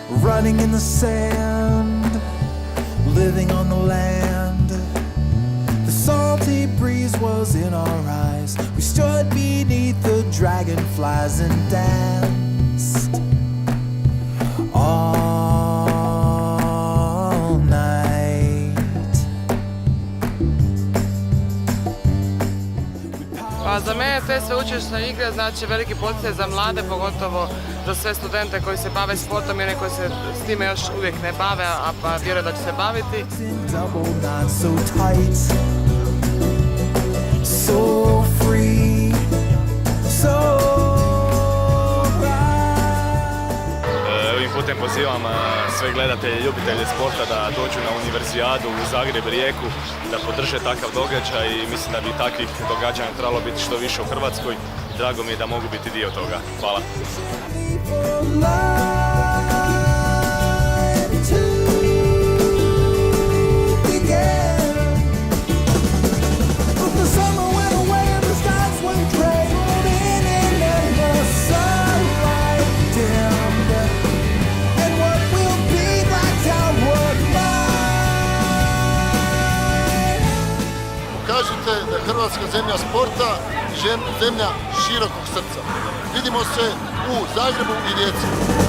running in the sand, living on the land. The salty breeze was in our eyes. We stood beneath the dragonflies and danced all night. Pa za mene te sveučilišne igre znači veliki poticaj za mlade, pogotovo za sve studente koji se bave sportom i one koji se s time još uvijek ne bave, a pa vjerujem da će se baviti. So free, so Ovim putem pozivam sve gledatelje i ljubitelje sporta da dođu na Univerzijadu u Zagreb, Rijeku, da podrže takav događaj i mislim da bi takvih događanja trebalo biti što više u Hrvatskoj. Drago mi je da mogu biti dio toga. Hvala. Kažite da je Hrvatska zemlja sporta i zemlja širokog srca. Vidimo se u Zagrebu i Rijeci.